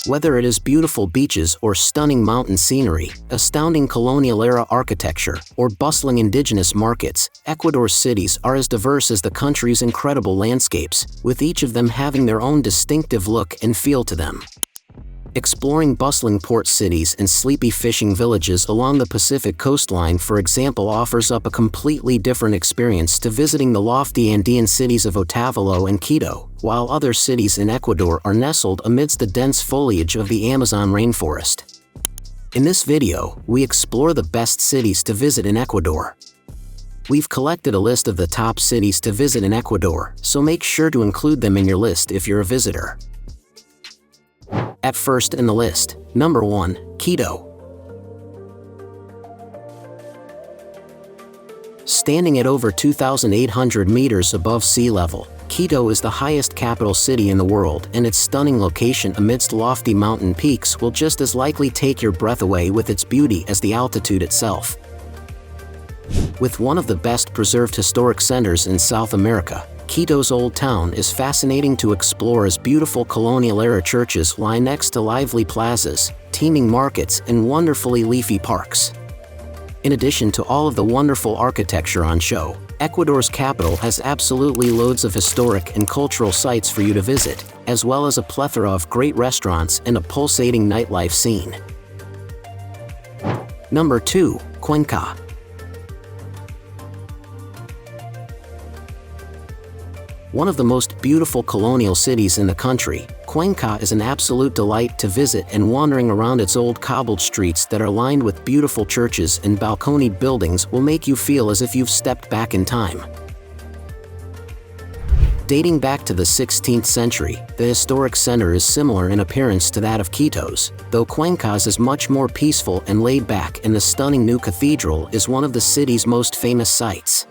Whether it is beautiful beaches or stunning mountain scenery, astounding colonial-era architecture, or bustling indigenous markets, Ecuador's cities are as diverse as the country's incredible landscapes, with each of them having their own distinctive look and feel to them. Exploring bustling port cities and sleepy fishing villages along the Pacific coastline, for example, offers up a completely different experience to visiting the lofty Andean cities of Otavalo and Quito, while other cities in Ecuador are nestled amidst the dense foliage of the Amazon rainforest. In this video, we explore the best cities to visit in Ecuador. We've collected a list of the top cities to visit in Ecuador, so make sure to include them in your list if you're a visitor. At first in the list, number 1, Quito. Standing at over 2,800 meters above sea level, Quito is the highest capital city in the world, and its stunning location amidst lofty mountain peaks will just as likely take your breath away with its beauty as the altitude itself. With one of the best preserved historic centers in South America, Quito's Old Town is fascinating to explore as beautiful colonial-era churches lie next to lively plazas, teeming markets, and wonderfully leafy parks. In addition to all of the wonderful architecture on show, Ecuador's capital has absolutely loads of historic and cultural sites for you to visit, as well as a plethora of great restaurants and a pulsating nightlife scene. Number 2, Cuenca. One of the most beautiful colonial cities in the country, Cuenca is an absolute delight to visit, and wandering around its old cobbled streets that are lined with beautiful churches and balconied buildings will make you feel as if you've stepped back in time. Dating back to the 16th century, the historic center is similar in appearance to that of Quito's, though Cuenca's is much more peaceful and laid back, and the stunning new cathedral is one of the city's most famous sights.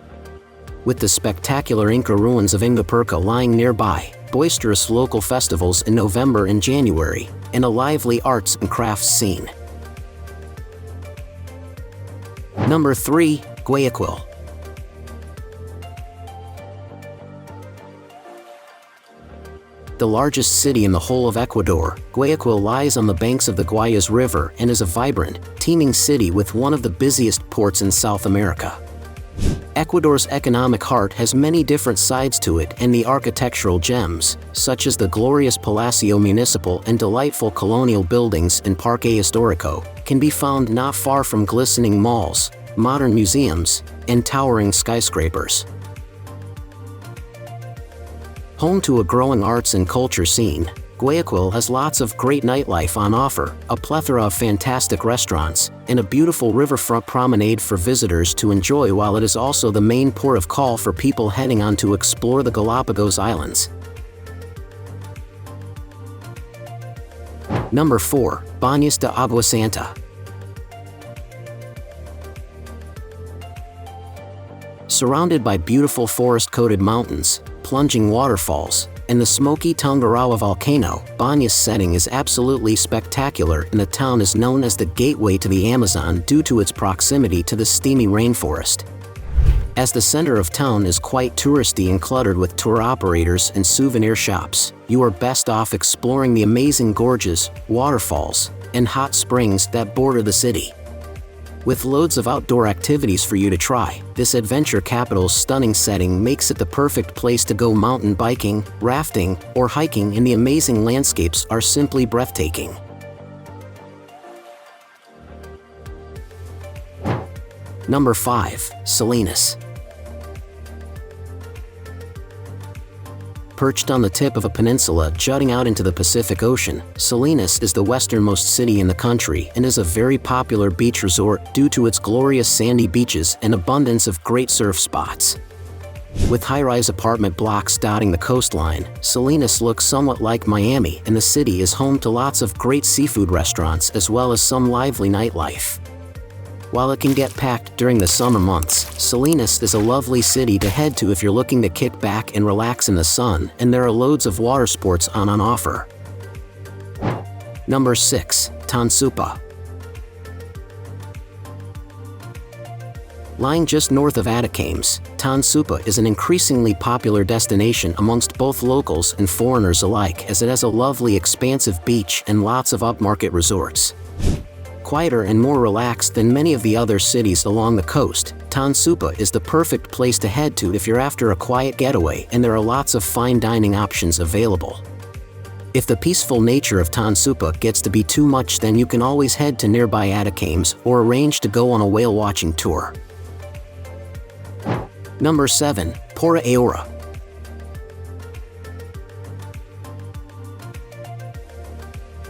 With the spectacular Inca ruins of Ingapirca lying nearby, boisterous local festivals in November and January, and a lively arts and crafts scene. Number 3, Guayaquil. The largest city in the whole of Ecuador, Guayaquil lies on the banks of the Guayas River and is a vibrant, teeming city with one of the busiest ports in South America. Ecuador's economic heart has many different sides to it, and the architectural gems, such as the glorious Palacio Municipal and delightful colonial buildings in Parque Histórico, can be found not far from glistening malls, modern museums, and towering skyscrapers. Home to a growing arts and culture scene, Guayaquil has lots of great nightlife on offer, a plethora of fantastic restaurants, and a beautiful riverfront promenade for visitors to enjoy, while it is also the main port of call for people heading on to explore the Galapagos Islands. Number 4, Baños de Agua Santa. Surrounded by beautiful forest-coated mountains, plunging waterfalls, and the smoky Tungurahua volcano, Baños' setting is absolutely spectacular, and the town is known as the gateway to the Amazon due to its proximity to the steamy rainforest. As the center of town is quite touristy and cluttered with tour operators and souvenir shops, you are best off exploring the amazing gorges, waterfalls, and hot springs that border the city. With loads of outdoor activities for you to try, this adventure capital's stunning setting makes it the perfect place to go mountain biking, rafting, or hiking, and the amazing landscapes are simply breathtaking. Number 5, Salinas. Perched on the tip of a peninsula jutting out into the Pacific Ocean, Salinas is the westernmost city in the country and is a very popular beach resort due to its glorious sandy beaches and abundance of great surf spots. With high-rise apartment blocks dotting the coastline, Salinas looks somewhat like Miami, and the city is home to lots of great seafood restaurants as well as some lively nightlife. While it can get packed during the summer months, Salinas is a lovely city to head to if you're looking to kick back and relax in the sun, and there are loads of water sports on offer. Number 6, Tonsupa. Lying just north of Atacames, Tonsupa is an increasingly popular destination amongst both locals and foreigners alike, as it has a lovely expansive beach and lots of upmarket resorts. Quieter and more relaxed than many of the other cities along the coast, Tonsupa is the perfect place to head to if you're after a quiet getaway, and there are lots of fine dining options available. If the peaceful nature of Tonsupa gets to be too much, then you can always head to nearby Atacames or arrange to go on a whale watching tour. Number 7. Puerto Ayora.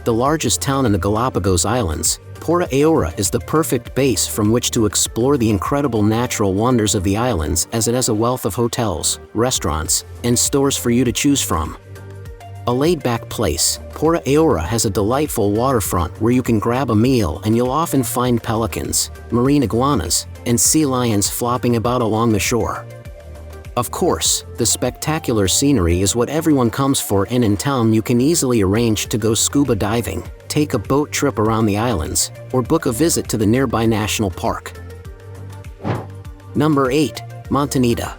The largest town in the Galapagos Islands, Puerto Ayora is the perfect base from which to explore the incredible natural wonders of the islands, as it has a wealth of hotels, restaurants, and stores for you to choose from. A laid-back place, Puerto Ayora has a delightful waterfront where you can grab a meal, and you'll often find pelicans, marine iguanas, and sea lions flopping about along the shore. Of course, the spectacular scenery is what everyone comes for, and in town you can easily arrange to go scuba diving, take a boat trip around the islands, or book a visit to the nearby national park. Number 8. Montañita.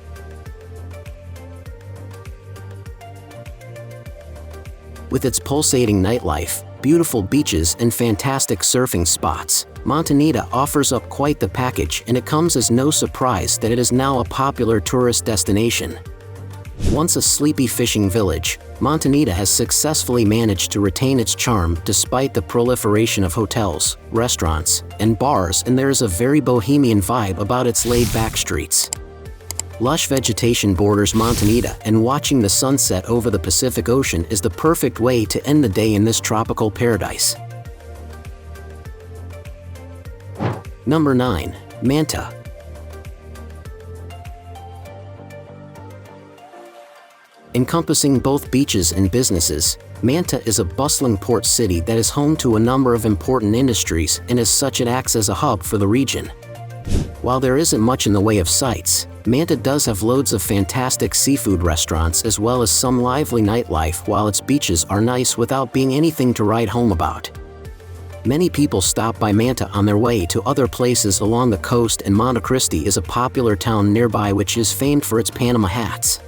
With its pulsating nightlife, beautiful beaches, and fantastic surfing spots, Montañita offers up quite the package, and it comes as no surprise that it is now a popular tourist destination. Once a sleepy fishing village, Montañita has successfully managed to retain its charm despite the proliferation of hotels, restaurants, and bars, and there is a very bohemian vibe about its laid-back streets. Lush vegetation borders Montañita, and watching the sunset over the Pacific Ocean is the perfect way to end the day in this tropical paradise. Number 9. Manta. Encompassing both beaches and businesses, Manta is a bustling port city that is home to a number of important industries, and as such it acts as a hub for the region. While there isn't much in the way of sights, Manta does have loads of fantastic seafood restaurants as well as some lively nightlife, while its beaches are nice without being anything to write home about. Many people stop by Manta on their way to other places along the coast, and Montecristi is a popular town nearby which is famed for its Panama hats.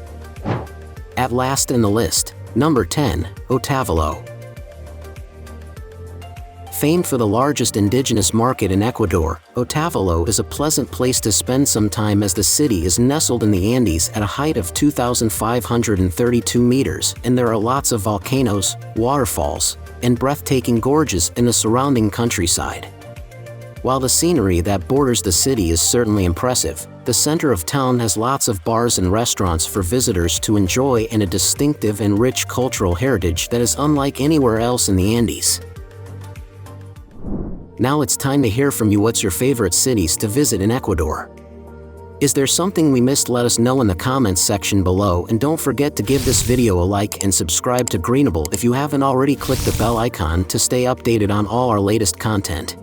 At last in the list, number 10, Otavalo. Famed for the largest indigenous market in Ecuador, Otavalo is a pleasant place to spend some time, as the city is nestled in the Andes at a height of 2,532 meters, and there are lots of volcanoes, waterfalls, and breathtaking gorges in the surrounding countryside. While the scenery that borders the city is certainly impressive, the center of town has lots of bars and restaurants for visitors to enjoy, and a distinctive and rich cultural heritage that is unlike anywhere else in the Andes. Now it's time to hear from you. What's your favorite cities to visit in Ecuador? Is there something we missed? Let us know in the comments section below, and don't forget to give this video a like and subscribe to Greenable if you haven't already. Click the bell icon to stay updated on all our latest content.